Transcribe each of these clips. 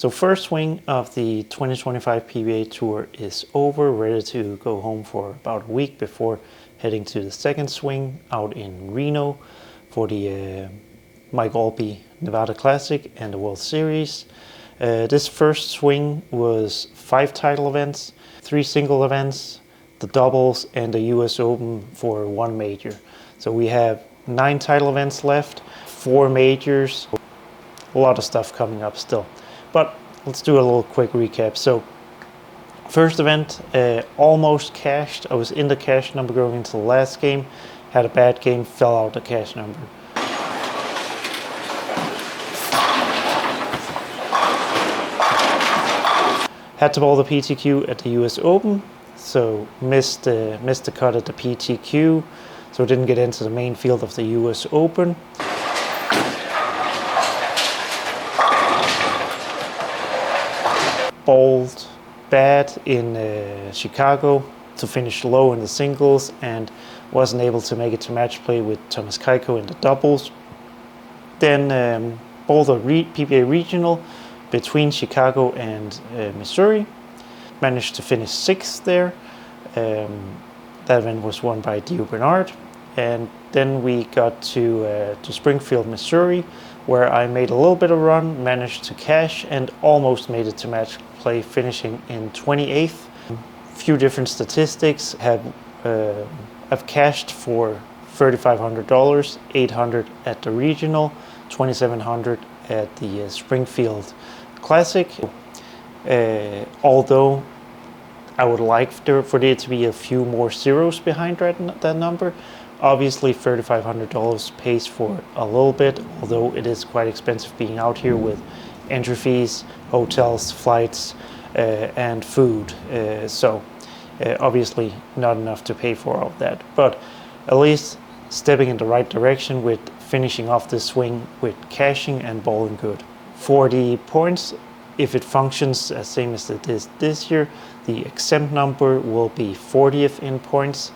So first swing of the 2025 PBA Tour is over, ready to go home for about a week before heading to the second swing out in Reno for the Mike Albee Nevada Classic and the World Series. This first swing was 5 title events, 3 single events, the doubles, and the US Open for 1 major. So we have 9 title events left, 4 majors, a lot of stuff coming up still. But let's do a little quick recap. So first event, almost cashed. I was in the cash number going into the last game, had a bad game, fell out the cash number. Had to bowl the PTQ at the US Open, so missed the cut at the PTQ, so didn't get into the main field of the US Open. Bowled bad in Chicago to finish low in the singles and wasn't able to make it to match play with Thomas Keiko in the doubles. Then bowled a PBA regional between Chicago and Missouri. Managed to finish 6th there. That event was won by Dio Bernard. And then we got to Springfield, Missouri, where I made a little bit of run, managed to cash, and almost made it to match play, finishing in 28th. A few different statistics. I've cashed for $3,500, $800 at the regional, $2,700 at the Springfield Classic. Although I would like for there to be a few more zeros behind that number. Obviously, $3,500 pays for a little bit, although it is quite expensive being out here with entry fees, hotels, flights, and food. So obviously not enough to pay for all of that. But at least stepping in the right direction with finishing off this swing with cashing and bowling good. For the points, if it functions as same as it is this year, the exempt number will be 40th in points.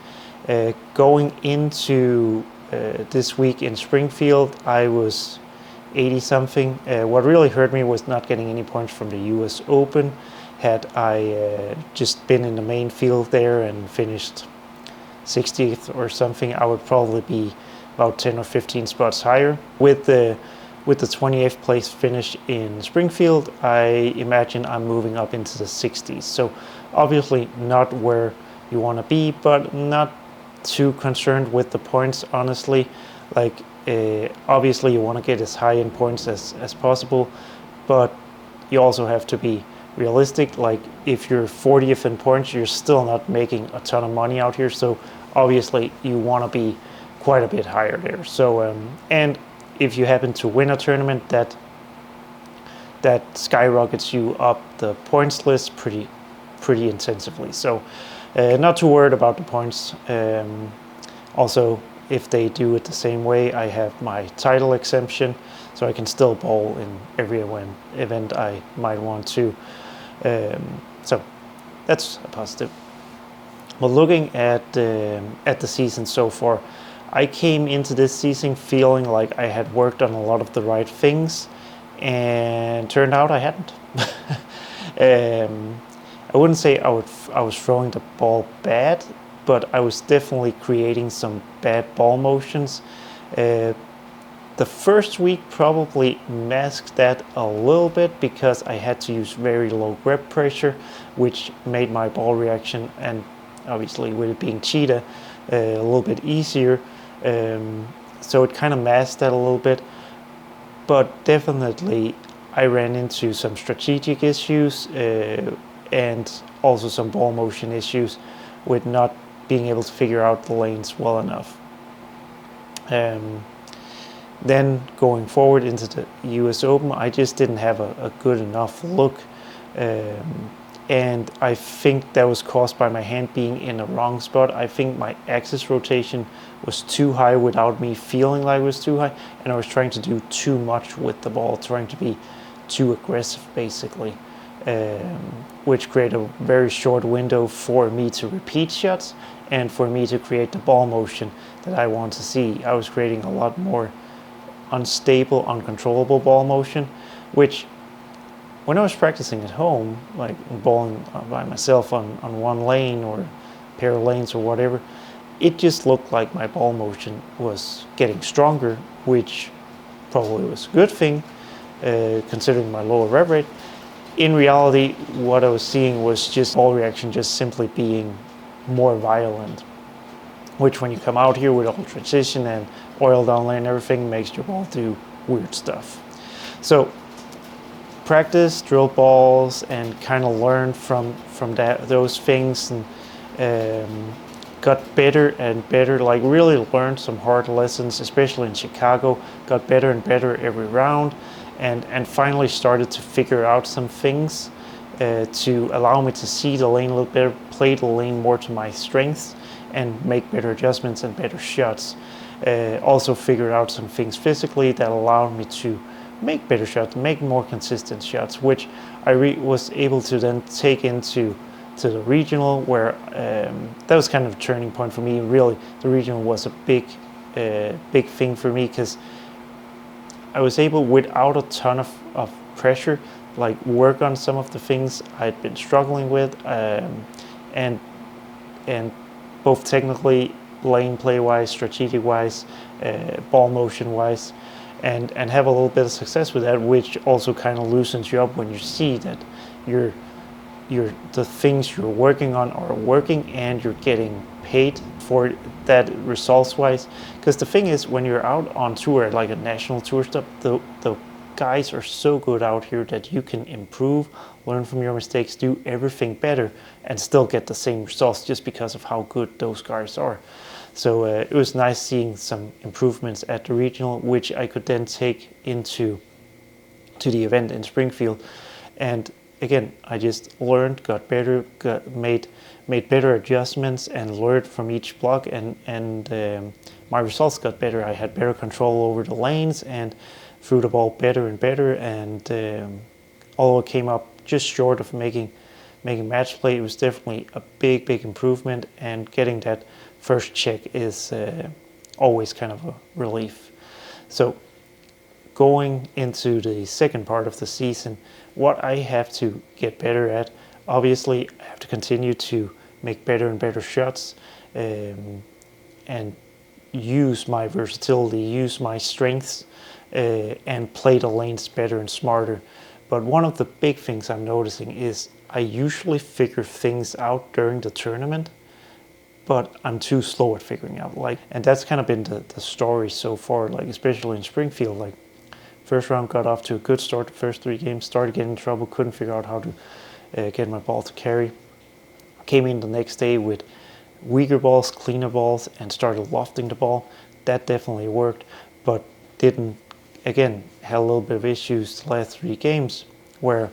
Going into this week in Springfield, I was 80 something. What really hurt me was not getting any points from the US Open. Had I just been in the main field there and finished 60th or something, I would probably be about 10 or 15 spots higher. With the 28th place finish in Springfield, I imagine I'm moving up into the 60s. So obviously not where you want to be, but not too concerned with the points, honestly. Like obviously you want to get as high in points as possible, but you also have to be realistic. Like if you're 40th in points, you're still not making a ton of money out here, so obviously you want to be quite a bit higher there. So and if you happen to win a tournament, that skyrockets you up the points list pretty intensively. So not too worried about the points. Also, if they do it the same way, I have my title exemption, so I can still bowl in every event I might want to. So that's a positive. But looking at the season so far, I came into this season feeling like I had worked on a lot of the right things, and turned out I hadn't. I wouldn't say I was throwing the ball bad, but I was definitely creating some bad ball motions. The first week probably masked that a little bit because I had to use very low grip pressure, which made my ball reaction, and obviously with it being cheetah, a little bit easier. So it kind of masked that a little bit. But definitely I ran into some strategic issues and also some ball motion issues with not being able to figure out the lanes well enough. Then going forward into the US Open, I just didn't have a good enough look. And I think that was caused by my hand being in the wrong spot. I think my axis rotation was too high without me feeling like it was too high. And I was trying to do too much with the ball, trying to be too aggressive basically. Which created a very short window for me to repeat shots and for me to create the ball motion that I want to see. I was creating a lot more unstable, uncontrollable ball motion, which when I was practicing at home, like bowling by myself on one lane or a pair of lanes or whatever, it just looked like my ball motion was getting stronger, which probably was a good thing considering my lower rev rate. In reality, what I was seeing was just ball reaction just simply being more violent, which when you come out here with all transition and oil down lane and everything makes your ball do weird stuff. So practice, drill balls, and kind of learn from those things, and got better and better, like really learned some hard lessons, especially in Chicago, got better and better every round, and finally started to figure out some things to allow me to see the lane a little better, play the lane more to my strengths, and make better adjustments and better shots. Also figured out some things physically that allowed me to make better shots, make more consistent shots, which I was able to then take into the regional, where that was kind of a turning point for me. Really, the regional was a big thing for me, because I was able, without a ton of pressure, like work on some of the things I'd been struggling with, and both technically, lane play wise, strategic wise, ball motion wise, and have a little bit of success with that, which also kind of loosens you up when you see that the things you're working on are working and you're getting paid for that results wise. Because the thing is, when you're out on tour, like a national tour stuff, the guys are so good out here that you can improve, learn from your mistakes, do everything better, and still get the same results just because of how good those guys are. So it was nice seeing some improvements at the regional, which I could then take into the event in Springfield. And again, I just learned, got better, made better adjustments, and learned from each block, and my results got better. I had better control over the lanes and threw the ball better and better, and although it came up just short of making match play, it was definitely a big improvement, and getting that first check is always kind of a relief. So going into the second part of the season, what I have to get better at, obviously I have to continue to make better and better shots, and use my versatility, use my strengths, and play the lanes better and smarter. But one of the big things I'm noticing is I usually figure things out during the tournament, but I'm too slow at figuring out. And that's kind of been the story so far, like especially in Springfield. Like first round got off to a good start, the first 3 games, started getting in trouble, couldn't figure out how to get my ball to carry. Came in the next day with weaker balls, cleaner balls, and started lofting the ball. That definitely worked, but didn't, again, had a little bit of issues the last 3 games, where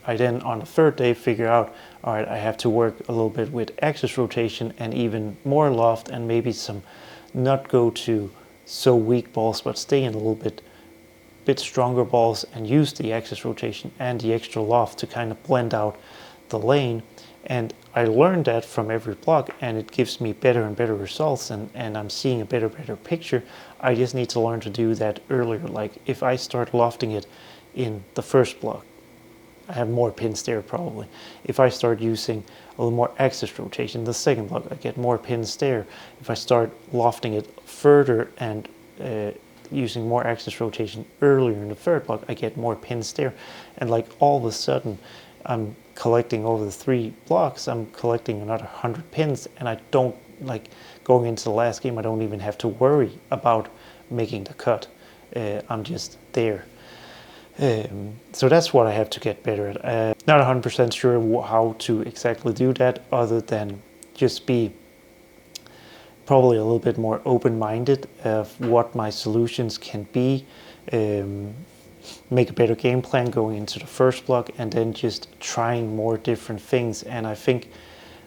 I then on the third day figure out, all right, I have to work a little bit with axis rotation and even more loft, and maybe some not go to so weak balls, but stay in a little bit stronger balls, and use the axis rotation and the extra loft to kind of blend out the lane. And I learned that from every block, and it gives me better and better results, and I'm seeing a better picture. I just need to learn to do that earlier. Like if I start lofting it in the first block, I have more pins there probably. If I start using a little more axis rotation in the second block, I get more pins there. If I start lofting it further and using more axis rotation earlier in the third block, I get more pins there. And like all of a sudden, I'm collecting over the 3 blocks, I'm collecting another 100 pins, and I don't, like going into the last game, I don't even have to worry about making the cut. I'm just there. So that's what I have to get better at. Not 100% sure how to exactly do that, other than just be probably a little bit more open-minded of what my solutions can be, make a better game plan going into the first block, and then just trying more different things. And I think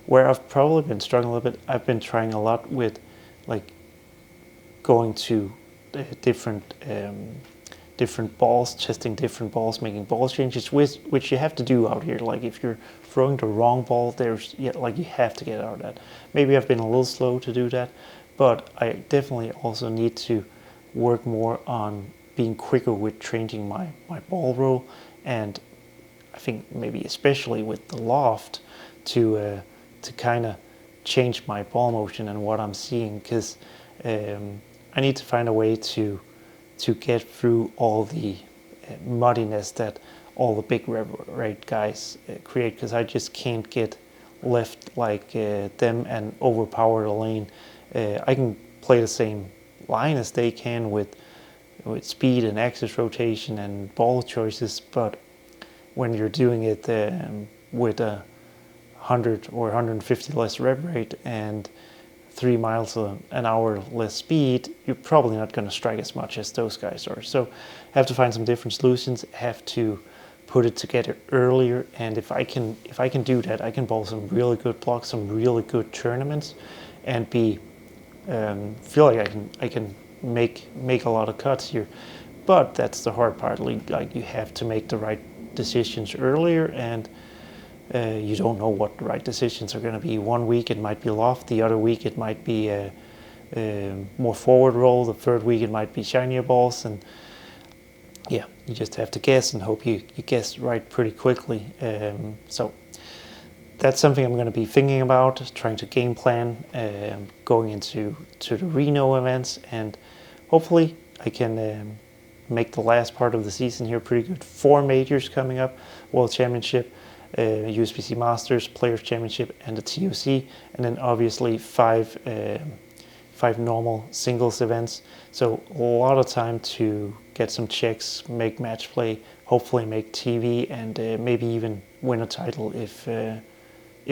where I've probably been struggling a little bit, I've been trying a lot with like going to different balls, testing different balls, making ball changes, which you have to do out here. Like if you're throwing the wrong ball, you have to get out of that. Maybe I've been a little slow to do that, but I definitely also need to work more on being quicker with changing my ball roll, and I think maybe especially with the loft to kind of change my ball motion and what I'm seeing, because I need to find a way to get through all the muddiness that all the big rev rate guys create, because I just can't get left like them and overpower the lane. I can play the same line as they can with speed and axis rotation and ball choices, but when you're doing it with a 100 or 150 less rev rate and 3 miles an hour less speed, you're probably not going to strike as much as those guys are. So I have to find some different solutions, have to put it together earlier, and if I can do that, I can bowl some really good blocks, some really good tournaments, and be feel like I can make a lot of cuts here. But that's the hard part. Like you have to make the right decisions earlier, and you don't know what the right decisions are going to be. One week it might be loft, the other week it might be more forward roll, the third week it might be shinier balls, and yeah, you just have to guess and hope you guess right pretty quickly. So that's something I'm going to be thinking about, trying to game plan going into the Reno events, and hopefully I can make the last part of the season here pretty good. 4 majors coming up: World Championship, USBC Masters, Players Championship, and the TOC, and then obviously 5 normal singles events. So a lot of time to get some checks, make match play, hopefully make TV, and maybe even win a title if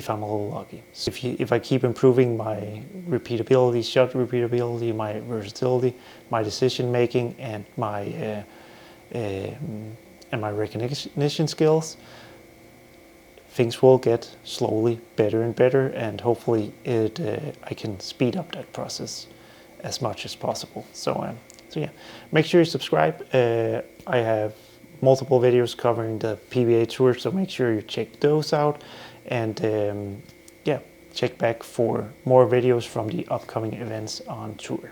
I'm a little lucky. So if I keep improving my repeatability, shot repeatability, my versatility, my decision making, and my recognition skills, things will get slowly better and better, and hopefully I can speed up that process as much as possible. So yeah, make sure you subscribe. I have multiple videos covering the PBA Tour, so make sure you check those out, and yeah, check back for more videos from the upcoming events on tour.